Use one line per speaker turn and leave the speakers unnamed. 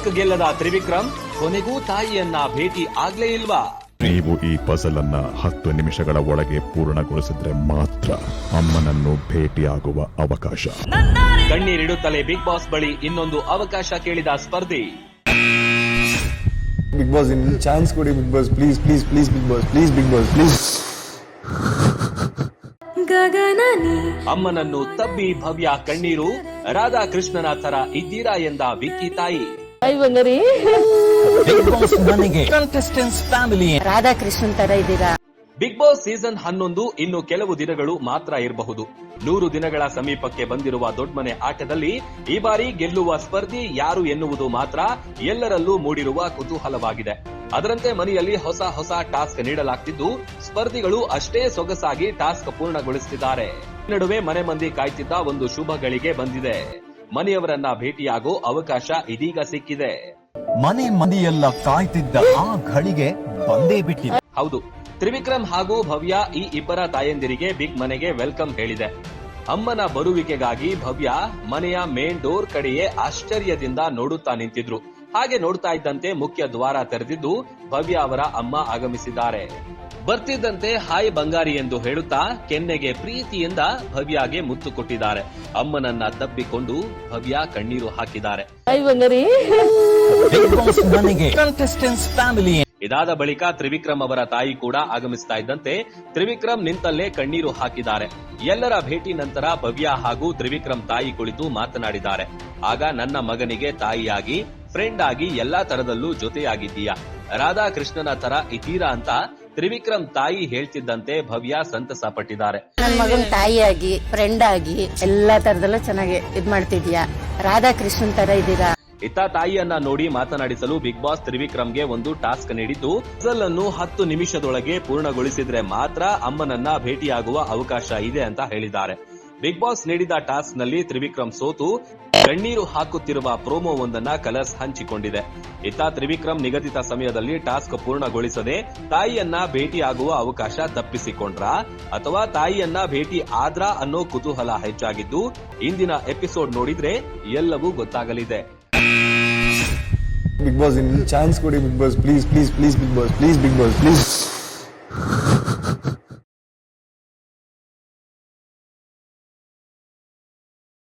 Task ಗೆಲ್ಲದ Trivikram ಕೊನೆಗೂ ತಾಯಿಯನ್ನ ಭೇಟಿ ಆಗ್ಲೇ ಇಲ್ವಾ?
ನೀವು ಈ ಪಜಲ್ ಅನ್ನ 10 ನಿಮಿಷಗಳ ಒಳಗೆ ಪೂರ್ಣಗೊಳಿಸಿದ್ರೆ ಮಾತ್ರ ಅಮ್ಮನನ್ನು ಭೇಟಿಯಾಗುವ ಅವಕಾಶ.
ಕಣ್ಣೀರಿಡುತ್ತಲೇ ಬಿಗ್ ಬಾಸ್ ಬಳಿ ಇನ್ನೊಂದು ಅವಕಾಶ ಕೇಳಿದ ಸ್ಪರ್ಧಿ.
ಬಿಗ್ ಬಾಸ್ ಇನ್ನು ಚಾನ್ಸ್ ಕೊಡಿ Bigg Boss, please please please Bigg Boss, please Bigg Boss please.
ಅಮ್ಮನನ್ನು ತಬ್ಬಿ ಭವ್ಯ ಕಣ್ಣೀರು. ರಾಧಾಕೃಷ್ಣನ ತರ ಇದ್ದೀರಾ ಎಂದ ವಿಕ್ಕಿ ತಾಯಿ.
ರಾಧಾಕೃಷ್ಣನ್ ತರ ಇದ್ದೀರಾ.
ಬಿಗ್ ಬಾಸ್ ಸೀಸನ್ 11 ಇನ್ನು ಕೆಲವು ದಿನಗಳು ಮಾತ್ರ ಇರಬಹುದು. 100 ದಿನಗಳ ಸಮೀಪಕ್ಕೆ ಬಂದಿರುವ ದೊಡ್ಡಮನೆ ಆಟದಲ್ಲಿ ಈ ಬಾರಿ ಗೆಲ್ಲುವ ಸ್ಪರ್ಧಿ ಯಾರು ಎನ್ನುವುದು ಮಾತ್ರ ಎಲ್ಲರಲ್ಲೂ ಮೂಡಿರುವ ಕುತೂಹಲವಾಗಿದೆ. ಅದರಂತೆ ಮನೆಯಲ್ಲಿ ಹೊಸ ಹೊಸ ಟಾಸ್ಕ್ ನೀಡಲಾಗ್ತಿದ್ದು ಸ್ಪರ್ಧಿಗಳು ಅಷ್ಟೇ ಸೊಗಸಾಗಿ ಟಾಸ್ಕ್ ಪೂರ್ಣಗೊಳಿಸುತ್ತಿದ್ದಾರೆ. ನಡುವೆ ಮನೆ ಮಂದಿ ಕಾಯ್ತಿದ್ದ ಒಂದು ಶುಭ ಗಳಿಗೆ ಬಂದಿದೆ. ಮನೆಯವರನ್ನ ಭೇಟಿಯಾಗೋ ಅವಕಾಶ ಇದೀಗ ಸಿಕ್ಕಿದೆ.
ಮನೆ ಮಂದಿಯೆಲ್ಲ ಕಾಯ್ತಿದ್ದ ಆ ಘಳಿಗೆ ಬಂದೇ ಬಿಟ್ಟಿದೆ.
ಹೌದು, ತ್ರಿವಿಕ್ರಮ್ ಹಾಗೂ ಭವ್ಯ ಈ ಇಬ್ಬರ ತಾಯಂದಿರಿಗೆ ಬಿಗ್ ಮನೆಗೆ ವೆಲ್ಕಮ್ ಹೇಳಿದೆ. ಅಮ್ಮನ ಬರುವಿಕೆಗಾಗಿ ಭವ್ಯ ಮನೆಯ ಮೇನ್ ಡೋರ್ ಕಡೆಯೇ ಆಶ್ಚರ್ಯದಿಂದ ನೋಡುತ್ತಾ ನಿಂತಿದ್ರು. ಹಾಗೆ ನೋಡ್ತಾ ಇದ್ದಂತೆ ಮುಖ್ಯ ದ್ವಾರ ತೆರೆದಿದ್ದು ಭವ್ಯ ಅವರ ಅಮ್ಮ ಆಗಮಿಸಿದ್ದಾರೆ. ಬರ್ತಿದ್ದಂತೆ ಹಾಯ್ ಬಂಗಾರಿ ಎಂದು ಹೇಳುತ್ತಾ ಕೆನ್ನೆಗೆ ಪ್ರೀತಿಯಿಂದ ಭವ್ಯಗೆ ಮುತ್ತು ಕೊಟ್ಟಿದ್ದಾರೆ. ಅಮ್ಮನನ್ನ ತಬ್ಬಿಕೊಂಡು ಭವ್ಯ ಕಣ್ಣೀರು ಹಾಕಿದ್ದಾರೆ. ಇದಾದ ಬಳಿಕ ತ್ರಿವಿಕ್ರಮ್ ಅವರ ತಾಯಿ ಕೂಡ ಆಗಮಿಸ್ತಾ ಇದ್ದಂತೆ ತ್ರಿವಿಕ್ರಮ್ ನಿಂತಲ್ಲೇ ಕಣ್ಣೀರು ಹಾಕಿದ್ದಾರೆ. ಎಲ್ಲರ ಭೇಟಿ ನಂತರ ಭವ್ಯ ಹಾಗೂ ತ್ರಿವಿಕ್ರಮ್ ತಾಯಿ ಕುಳಿತು ಮಾತನಾಡಿದ್ದಾರೆ. ಆಗ ನನ್ನ ಮಗನಿಗೆ ತಾಯಿಯಾಗಿ, ಫ್ರೆಂಡ್ ಆಗಿ ಎಲ್ಲಾ ತರದಲ್ಲೂ ಜೊತೆಯಾಗಿದ್ದೀಯಾ, ರಾಧಾಕೃಷ್ಣನ ತರ ಇದ್ದೀರಾ ಅಂತ ತ್ರಿವಿಕ್ರಮ್ ತಾಯಿ ಹೇಳ್ತಿದ್ದಂತೆ ಭವ್ಯ ಸಂತಸ ಪಟ್ಟಿದ್ದಾರೆ.
ನನ್ನ ಮಗನ್ ತಾಯಿಯಾಗಿ, ಫ್ರೆಂಡ್ ಆಗಿ ಎಲ್ಲಾ ತರದಲ್ಲೂ ಚೆನ್ನಾಗಿ ಇದ್ ಮಾಡ್ತಿದ್ಯಾ, ರಾಧಾಕೃಷ್ಣನ್ ತರ ಇದ್ದೀರಾ.
ಇತ್ತ ತಾಯಿಯನ್ನ ನೋಡಿ ಮಾತನಾಡಿಸಲು ಬಿಗ್ ಬಾಸ್ ತ್ರಿವಿಕ್ರಮ್ಗೆ ಒಂದು ಟಾಸ್ಕ್ ನೀಡಿದ್ದು ಪಜಲ್ ಅನ್ನು 10 ನಿಮಿಷದೊಳಗೆ ಪೂರ್ಣಗೊಳಿಸಿದ್ರೆ ಮಾತ್ರ ಅಮ್ಮನನ್ನ ಭೇಟಿಯಾಗುವ ಅವಕಾಶ ಇದೆ ಅಂತ ಹೇಳಿದ್ದಾರೆ. ಬಿಗ್ ಬಾಸ್ ನೀಡಿದ ಟಾಸ್ಕ್ ನಲ್ಲಿ ತ್ರಿವಿಕ್ರಮ್ ಸೋತು ಕಣ್ಣೀರು ಹಾಕುತ್ತಿರುವ ಪ್ರೋಮೋ ಒಂದನ್ನ ಕಲರ್ಸ್ ಹಂಚಿಕೊಂಡಿದೆ. ಇತ್ತ ತ್ರಿವಿಕ್ರಮ್ ನಿಗದಿತ ಸಮಯದಲ್ಲಿ ಟಾಸ್ಕ್ ಪೂರ್ಣಗೊಳಿಸದೆ ತಾಯಿಯನ್ನ ಭೇಟಿಯಾಗುವ ಅವಕಾಶ ತಪ್ಪಿಸಿಕೊಂಡ್ರಾ ಅಥವಾ ತಾಯಿಯನ್ನ ಭೇಟಿ ಆದ್ರಾ ಅನ್ನೋ ಕುತೂಹಲ ಹೆಚ್ಚಾಗಿದ್ದು ಇಂದಿನ ಎಪಿಸೋಡ್ ನೋಡಿದ್ರೆ ಎಲ್ಲವೂ ಗೊತ್ತಾಗಲಿದೆ.
ಬಿಗ್ ಬಾಸ್ ಇನ್ನು ಚಾನ್ಸ್ ಕೊಡಿ Bigg Boss, please please please Bigg Boss, please Bigg Boss please.